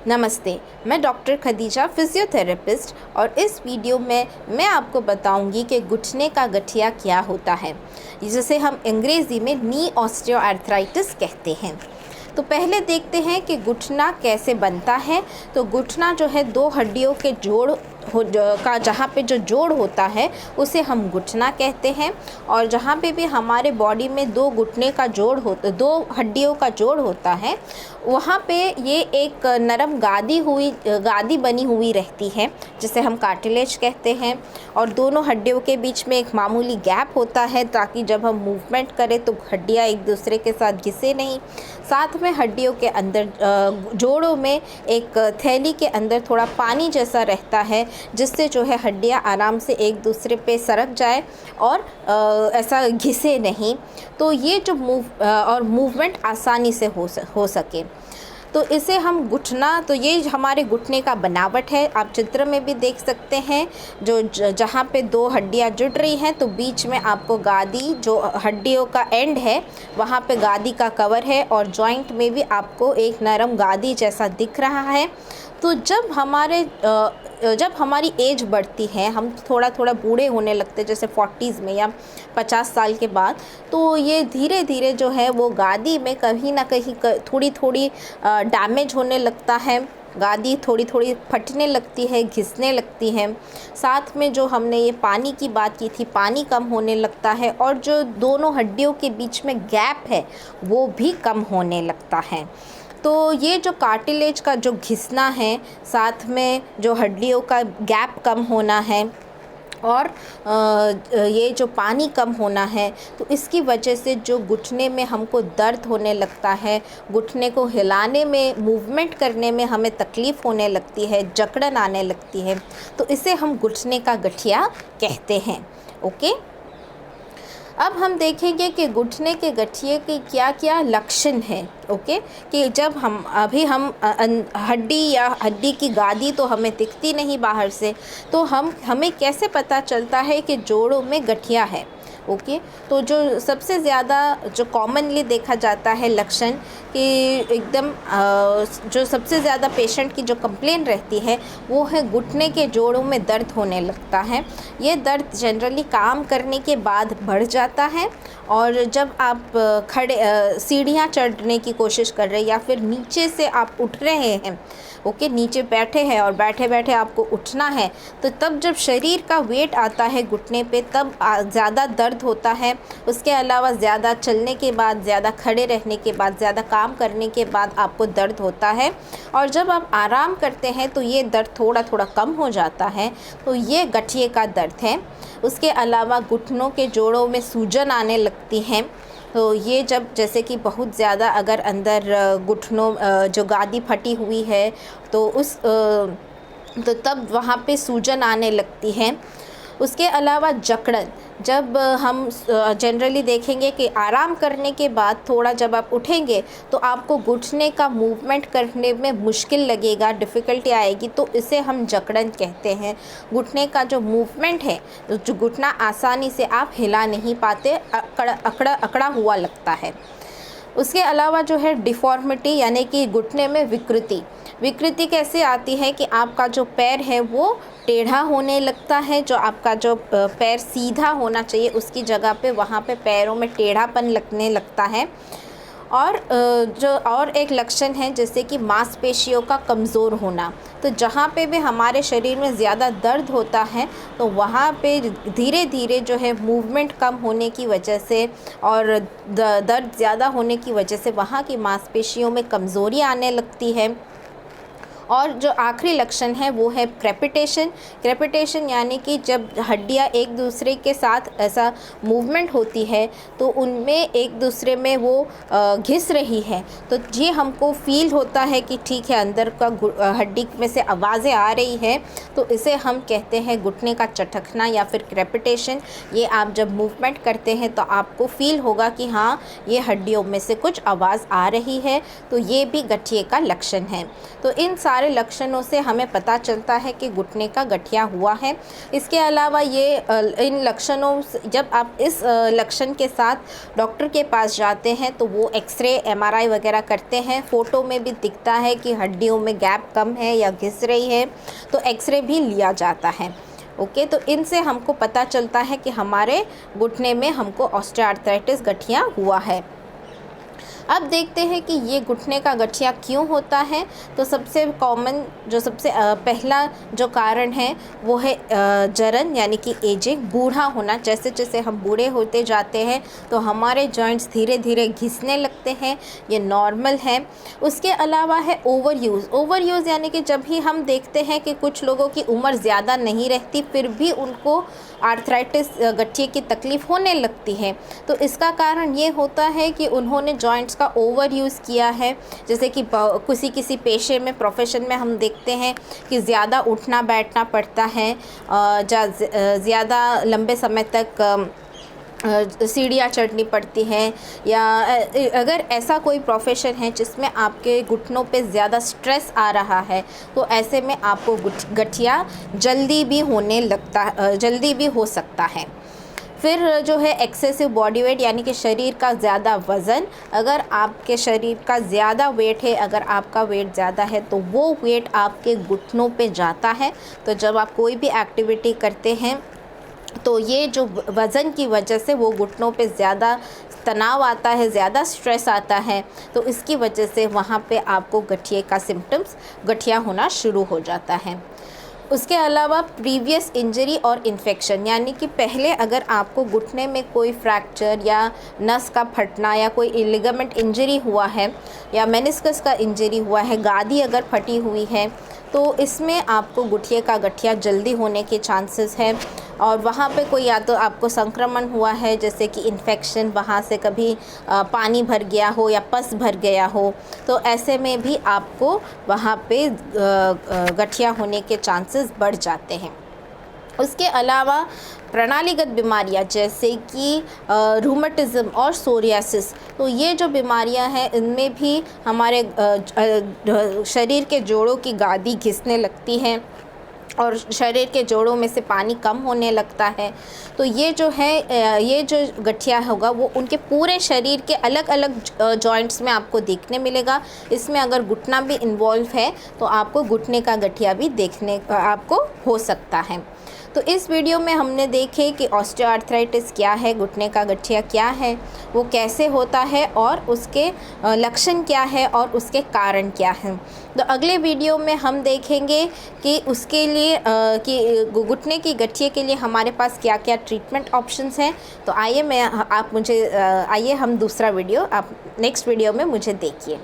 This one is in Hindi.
नमस्ते, मैं डॉक्टर खदीजा फिजियोथेरेपिस्ट और इस वीडियो में मैं आपको बताऊंगी कि घुटने का गठिया क्या होता है, जिसे हम अंग्रेज़ी में नी ऑस्टियोआर्थराइटिस कहते हैं। तो पहले देखते हैं कि घुटना कैसे बनता है। तो घुटना जो है दो हड्डियों के का जहाँ पे जो जोड़ होता है उसे हम घुटना कहते हैं। और जहाँ पे भी हमारे बॉडी में दो दो हड्डियों का जोड़ होता है, वहाँ पे ये एक नरम गादी बनी हुई रहती है, जिसे हम कार्टिलेज कहते हैं। और दोनों हड्डियों के बीच में एक मामूली गैप होता है, ताकि जब हम मूवमेंट करें तो हड्डियाँ एक दूसरे के साथ घिसे नहीं। साथ में हड्डियों के अंदर जोड़ों में एक थैली के अंदर थोड़ा पानी जैसा रहता है, जिससे जो है हड्डियाँ आराम से एक दूसरे पे सरक जाए और ऐसा घिसे नहीं, तो ये जो मूवमेंट आसानी से हो सके। तो इसे हम घुटना, तो ये हमारे घुटने का बनावट है। आप चित्र में भी देख सकते हैं, जहाँ पे दो हड्डियाँ जुड़ रही हैं तो बीच में आपको गादी, जो हड्डियों का एंड है वहाँ पे गादी का कवर है, और जॉइंट में भी आपको एक नरम गादी जैसा दिख रहा है। तो जब हमारी एज बढ़ती है, हम थोड़ा थोड़ा बूढ़े होने लगते हैं, जैसे 40s में या 50 साल के बाद, तो ये धीरे धीरे जो है वो गादी में कहीं ना कहीं थोड़ी थोड़ी डैमेज होने लगता है। गादी थोड़ी थोड़ी फटने लगती है, घिसने लगती है। साथ में जो हमने ये पानी की बात की थी, पानी कम होने लगता है, और जो दोनों हड्डियों के बीच में गैप है वो भी कम होने लगता है। तो ये जो कार्टिलेज का जो घिसना है, साथ में जो हड्डियों का गैप कम होना है, और ये जो पानी कम होना है, तो इसकी वजह से जो घुटने में हमको दर्द होने लगता है, घुटने को हिलाने में, मूवमेंट करने में हमें तकलीफ़ होने लगती है, जकड़न आने लगती है, तो इसे हम घुटने का गठिया कहते हैं। ओके, अब हम देखेंगे कि घुटने के गठिए के क्या क्या लक्षण हैं। ओके, कि जब हम हड्डी की गादी तो हमें दिखती नहीं बाहर से, तो हमें कैसे पता चलता है कि जोड़ों में गठिया है। ओके, तो जो सबसे ज़्यादा जो कॉमनली देखा जाता है लक्षण, कि एकदम जो सबसे ज़्यादा पेशेंट की जो कंप्लेन रहती है वो है घुटने के जोड़ों में दर्द होने लगता है। ये दर्द जनरली काम करने के बाद बढ़ जाता है, और जब आप सीढ़ियाँ चढ़ने की कोशिश कर रहे हैं, या फिर नीचे से आप उठ रहे हैं, ओके, नीचे बैठे हैं और बैठे बैठे आपको उठना है, तो तब जब शरीर का वेट आता है घुटने पे, तब ज़्यादा दर्द होता है। उसके अलावा ज़्यादा चलने के बाद, ज़्यादा खड़े रहने के बाद, ज़्यादा काम करने के बाद आपको दर्द होता है, और जब आप आराम करते हैं तो ये दर्द थोड़ा थोड़ा कम हो जाता है। तो ये गठिए का दर्द है। उसके अलावा घुटनों के जोड़ों में सूजन आने लगती हैं। तो ये जब, जैसे कि बहुत ज़्यादा अगर अंदर घुटनों जो गादी फटी हुई है, तो तो तब वहाँ पे सूजन आने लगती है। उसके अलावा जकड़न, जब हम जनरली देखेंगे कि आराम करने के बाद थोड़ा जब आप उठेंगे तो आपको घुटने का मूवमेंट करने में मुश्किल लगेगा, डिफ़िकल्टी आएगी, तो इसे हम जकड़न कहते हैं। घुटने का जो मूवमेंट है, जो घुटना आसानी से आप हिला नहीं पाते, अकड़ा हुआ लगता है। उसके अलावा जो है डिफ़ॉर्मिटी, यानी कि घुटने में विकृति कैसे आती है कि आपका जो पैर है वो टेढ़ा होने लगता है। जो आपका जो पैर सीधा होना चाहिए उसकी जगह पे वहाँ पे पैरों में टेढ़ापन लगने लगता है। और और एक लक्षण है जैसे कि मांसपेशियों का कमज़ोर होना। तो जहाँ पे भी हमारे शरीर में ज़्यादा दर्द होता है, तो वहाँ पे धीरे धीरे जो है मूवमेंट कम होने की वजह से और दर्द ज़्यादा होने की वजह से वहाँ की मांसपेशियों में कमज़ोरी आने लगती है। और जो आखिरी लक्षण है वो है क्रेपिटेशन, यानी कि जब हड्डियाँ एक दूसरे के साथ ऐसा मूवमेंट होती है तो उनमें एक दूसरे में वो घिस रही है, तो ये हमको फील होता है कि ठीक है, अंदर का हड्डी में से आवाज़ें आ रही है, तो इसे हम कहते हैं घुटने का चटकना या फिर क्रेपिटेशन। ये आप जब मूवमेंट करते हैं तो आपको फील होगा कि हाँ, ये हड्डियों में से कुछ आवाज़ आ रही है, तो ये भी गठिए का लक्षण है। तो इन सारे लक्षणों से हमें पता चलता है कि घुटने का गठिया हुआ है। इसके अलावा ये इन लक्षणों जब आप इस लक्षण के साथ डॉक्टर के पास जाते हैं तो वो एक्सरे एमआरआई वगैरह करते हैं। फ़ोटो में भी दिखता है कि हड्डियों में गैप कम है या घिस रही है, तो एक्सरे भी लिया जाता है। ओके, तो इनसे हमको पता चलता है कि हमारे घुटने में हमको ऑस्टियोआर्थराइटिस गठिया हुआ है। अब देखते हैं कि ये घुटने का गठिया क्यों होता है। तो सबसे कॉमन जो सबसे पहला जो कारण है वो है जरन यानी कि एजिंग, बूढ़ा होना। जैसे जैसे हम बूढ़े होते जाते हैं तो हमारे जॉइंट्स धीरे धीरे घिसने लगते हैं, ये नॉर्मल है। उसके अलावा है ओवर यूज़ यानी कि जब भी हम देखते हैं कि कुछ लोगों की उम्र ज़्यादा नहीं रहती फिर भी उनको आर्थराइटिस गठिए की तकलीफ़ होने लगती है। तो इसका कारण ये होता है कि उन्होंने जॉइंट्स का ओवर यूज़ किया है। जैसे कि किसी पेशे में, प्रोफेशन में हम देखते हैं कि ज़्यादा उठना बैठना पड़ता है, ज़्यादा लंबे समय तक सीढ़ियाँ चढ़नी पड़ती हैं, या अगर ऐसा कोई प्रोफेशन है जिसमें आपके घुटनों पे ज़्यादा स्ट्रेस आ रहा है तो ऐसे में आपको गठिया जल्दी भी हो सकता है। फिर जो है एक्सेसिव बॉडी वेट यानी कि शरीर का ज़्यादा वज़न। अगर आपके शरीर का ज़्यादा वेट है, अगर आपका वेट ज़्यादा है तो वो वेट आपके घुटनों पे जाता है। तो जब आप कोई भी एक्टिविटी करते हैं तो ये जो वज़न की वजह से वो घुटनों पे ज़्यादा तनाव आता है, ज़्यादा स्ट्रेस आता है, तो इसकी वजह से वहाँ पे आपको गठिए का सिम्टम्स, गठिया होना शुरू हो जाता है। उसके अलावा प्रीवियस इंजरी और इन्फेक्शन यानी कि पहले अगर आपको घुटने में कोई फ्रैक्चर या नस का फटना या कोई लिगामेंट इंजरी हुआ है या मेनिस्कस का इंजरी हुआ है, गादी अगर फटी हुई है, तो इसमें आपको घुटने का गठिया जल्दी होने के चांसेस है। और वहाँ पे कोई या तो आपको संक्रमण हुआ है, जैसे कि इन्फेक्शन, वहाँ से कभी पानी भर गया हो या पस भर गया हो, तो ऐसे में भी आपको वहाँ पे गठिया होने के चांसेस बढ़ जाते हैं। उसके अलावा प्रणालीगत बीमारियां जैसे कि रूमेटिज़म और सोरियासिस, तो ये जो बीमारियां हैं इनमें भी हमारे शरीर के जोड़ों की गादी घिसने लगती हैं और शरीर के जोड़ों में से पानी कम होने लगता है। तो ये जो गठिया होगा वो उनके पूरे शरीर के अलग अलग जॉइंट्स में आपको देखने मिलेगा। इसमें अगर घुटना भी इन्वॉल्व है तो आपको घुटने का गठिया भी आपको हो सकता है। तो इस वीडियो में हमने देखे कि ऑस्टियोआर्थराइटिस क्या है, घुटने का गठिया क्या है, वो कैसे होता है और उसके लक्षण क्या है और उसके कारण क्या हैं। तो अगले वीडियो में हम देखेंगे कि उसके लिए कि घुटने की गठिए के लिए हमारे पास क्या क्या ट्रीटमेंट ऑप्शंस हैं। तो आइए हम दूसरा वीडियो आप नेक्स्ट वीडियो में मुझे देखिए।